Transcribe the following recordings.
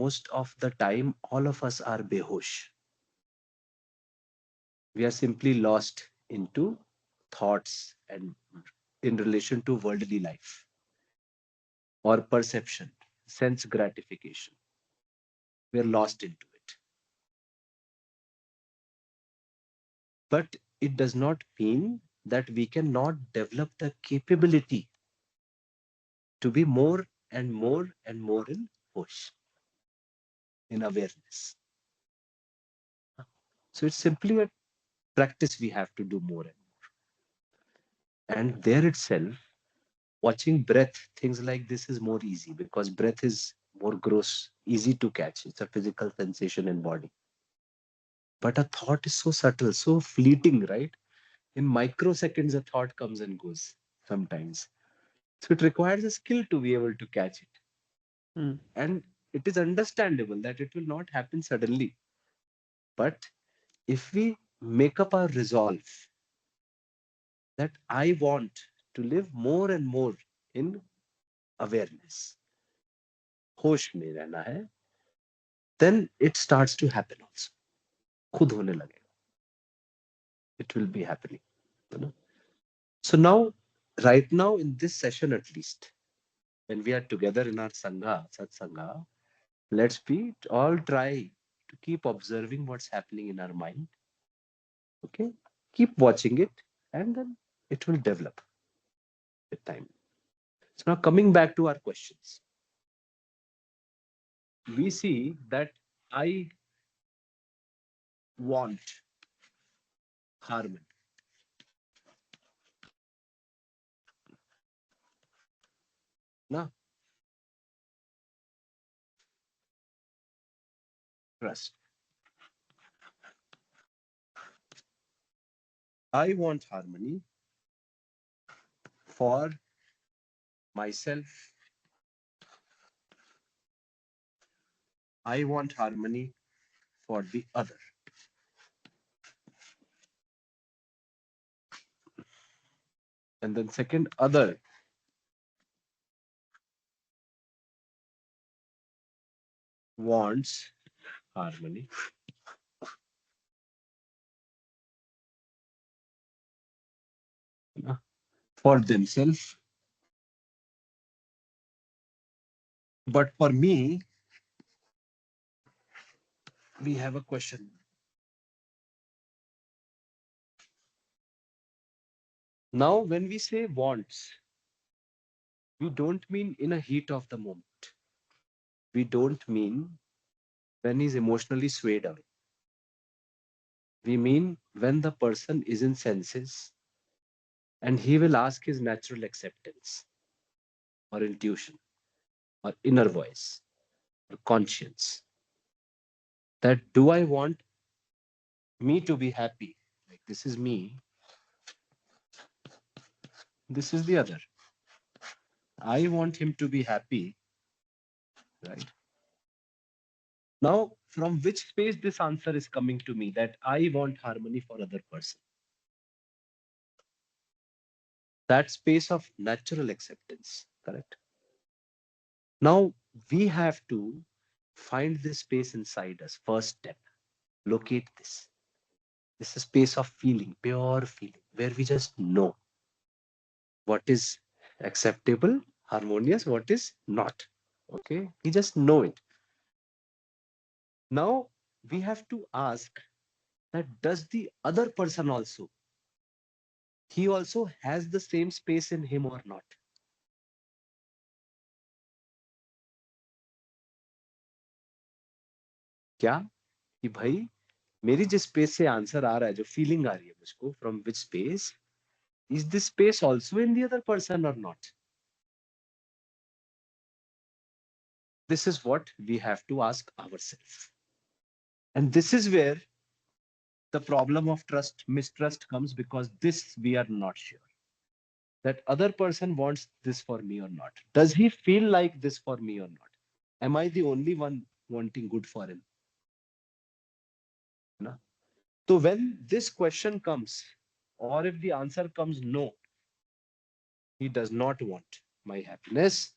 most of the time, all of us are behosh. We are simply lost into thoughts and in relation to worldly life or perception, sense gratification. We are lost into it. But it does not mean that we cannot develop the capability to be more and more and more in hosh, in awareness. So it's simply a practice we have to do more and more. And there itself, watching breath, things like this is more easy because breath is more gross, easy to catch. It's a physical sensation in body. But a thought is so subtle, so fleeting, right? In microseconds, a thought comes and goes sometimes. So it requires a skill to be able to catch it. And it is understandable that it will not happen suddenly. But if we make up our resolve that I want to live more and more in awareness, होश में रहना है, then it starts to happen also. खुद होने लगेगा. It will be happening. You know? So now, right now in this session at least, when we are together in our sangha, satsanga, let's be all try to keep observing what's happening in our mind. Okay, keep watching it, and then it will develop with time. So now coming back to our questions, we see that I want harmony. Now, trust. I want harmony for myself. I want harmony for the other. And then second, other wants harmony for themselves. But for me, we have a question. Now, when we say wants, we don't mean in a heat of the moment. We don't mean when he's emotionally swayed away. We mean when the person is in senses and he will ask his natural acceptance or intuition or inner voice or conscience that do I want me to be happy? Like this is me, this is the other. I want him to be happy, right? Now, from which space this answer is coming to me that I want harmony for other person? That space of natural acceptance, correct? Now, we have to find this space inside us. First step, locate this. This is a space of feeling, pure feeling, where we just know what is acceptable, harmonious, what is not. Okay, we just know it. Now, we have to ask that does the other person also, he also has the same space in him or not? क्या कि भाई मेरी जिस space से answer आ रहा है, जो feeling आ रही है मुझको, from which space, is this space also in the other person or not? This is what we have to ask ourselves. And this is where the problem of trust, mistrust comes, because this we are not sure. That other person wants this for me or not. Does he feel like this for me or not? Am I the only one wanting good for him? No? So when this question comes, or if the answer comes no, he does not want my happiness,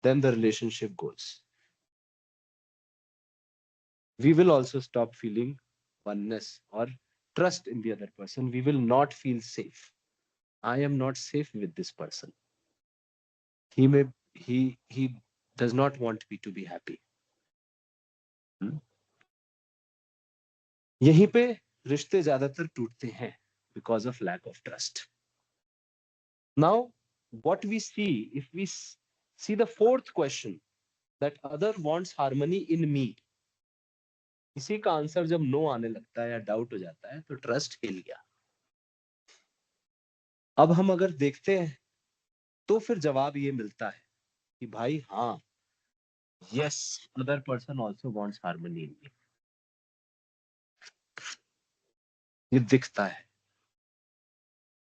then the relationship goes. we will also stop feeling oneness or trust in the other person. We will not feel safe. I am not safe with this person. He may he does not want me to be happy. Hmm? यहीं पे रिश्ते ज्यादातर टूटते हैं because of lack of trust. Now, what we see, if we see the fourth question, that other wants harmony in me, इसी का answer जब no आने लगता है या डाउट हो जाता है तो ट्रस्ट हिल गया. अब हम अगर देखते हैं तो फिर जवाब ये मिलता है कि भाई हाँ, yes, other person also wants harmony in me. ये दिखता है,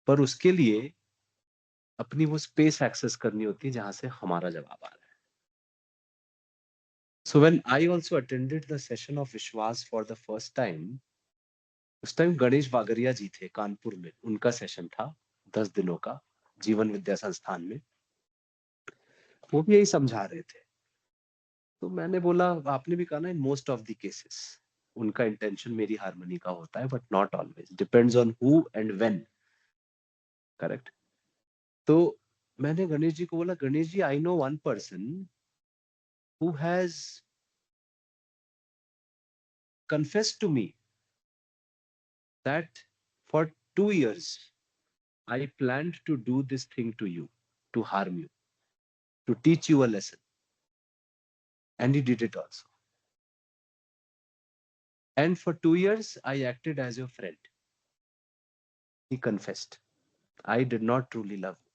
पर उसके लिए अपनी वो स्पेस एक्सेस करनी होती है जहां से हमारा जवाब आ रहा है. So when I also attended the session of विश्वास फॉर द फर्स्ट टाइम, उस टाइम गणेश बागरिया जी थे कानपुर में, उनका सेशन था 10 दिनों का, जीवन विद्या संस्थान में. वो भी यही समझा रहे थे. तो मैंने बोला, आपने भी कहा ना, in most of the cases उनका इंटेंशन मेरी हार्मनी का होता है, but not always, depends on who and when. Correct. तो मैंने गणेश जी को बोला, Ganesh ji, I know one person who has confessed to me that for 2 years I planned to do this thing to you, to harm you, to teach you a lesson, and he did it also. And for 2 years I acted as your friend. He confessed, I did not truly love you.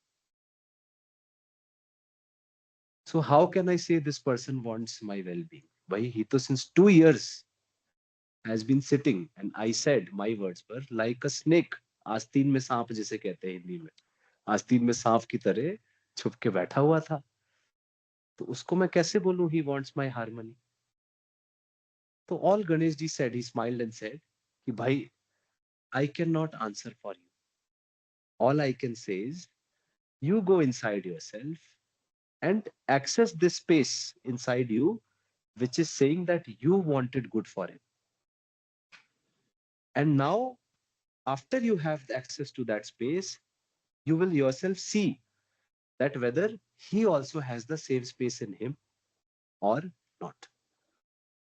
So how can I say this person wants my well-being? Why, he to since 2 years has been sitting, and I said my words पर, like a snake, आस्तीन में सांप जिसे कहते हैं हिंदी में, आस्तीन में सांप की तरह छुप के बैठा हुआ था. तो उसको मैं कैसे बोलूं he wants my harmony? तो all Ganesh ji said, he smiled and said कि भाई, I cannot answer for you. All I can say is you go inside yourself and access this space inside you which is saying that you wanted good for him. And now, after you have access to that space, you will yourself see that whether he also has the same space in him or not.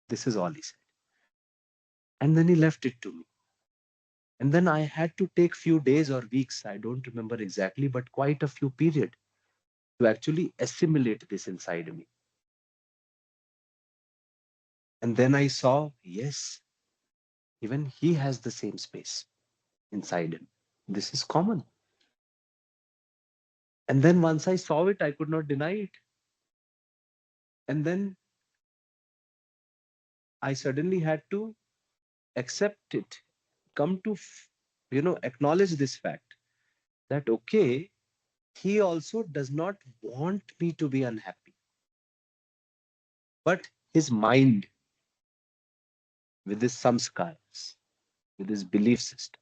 This is all he said. And then he left it to me. And then I had to take few days or weeks, I don't remember exactly, but quite a few period to actually assimilate this inside me. And then I saw, yes, even he has the same space inside him. This is common. And then once I saw it, I could not deny it. And then I suddenly had to accept it, come to, acknowledge this fact that, okay, he also does not want me to be unhappy. But his mind, with his samskaras, with his belief system,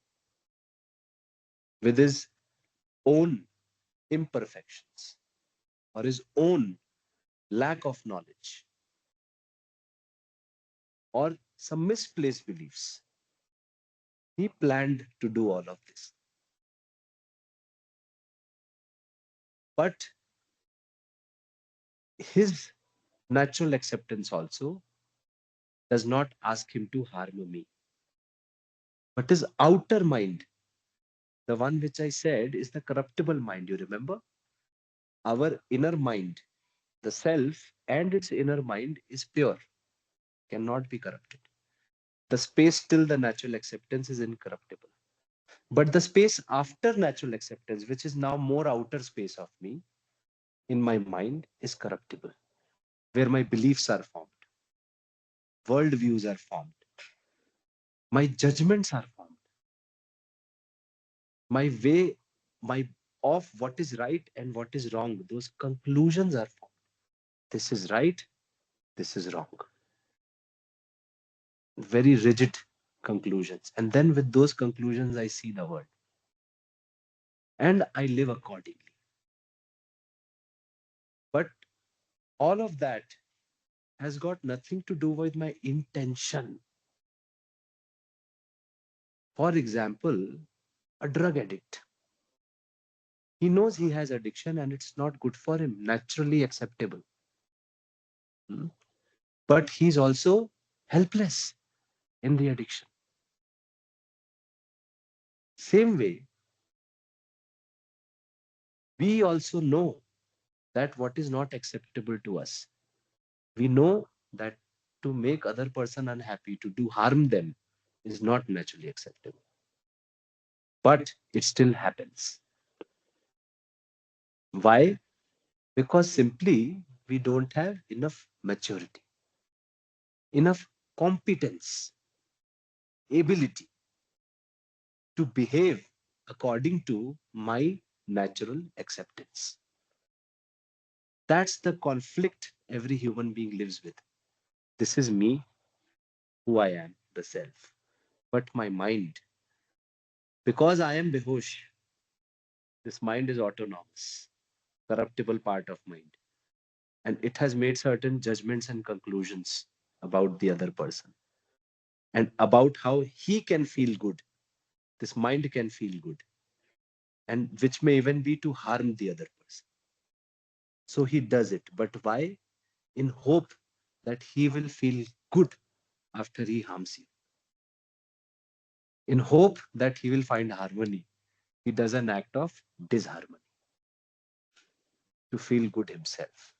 with his own imperfections or his own lack of knowledge or some misplaced beliefs, he planned to do all of this. But his natural acceptance also does not ask him to harm me. But his outer mind, the one which I said is the corruptible mind, you remember? Our inner mind, the self and its inner mind is pure, cannot be corrupted. The space till the natural acceptance is incorruptible. But the space after natural acceptance, which is now more outer space of me, in my mind, is corruptible, where my beliefs are formed, worldviews are formed, my judgments are formed, my way, my of what is right and what is wrong, those conclusions are formed. This is right, this is wrong. Very rigid conclusions. And then with those conclusions, I see the world and I live accordingly. But all of that has got nothing to do with my intention. For example, a drug addict. He knows he has addiction and it's not good for him, naturally acceptable. Hmm? But he's also helpless in the addiction. Same way, we also know that what is not acceptable to us. We know that to make other person unhappy, to do harm them is not naturally acceptable. But it still happens. Why? Because simply we don't have enough maturity, enough competence, ability to behave according to my natural acceptance. That's the conflict every human being lives with. This is me, who I am, the self. But my mind, because I am behosh, this mind is autonomous, corruptible part of mind. And it has made certain judgments and conclusions about the other person and about how he can feel good. This mind can feel good, and which may even be to harm the other person. So he does it. But why? In hope that he will feel good after he harms you. In hope that he will find harmony, he does an act of disharmony to feel good himself.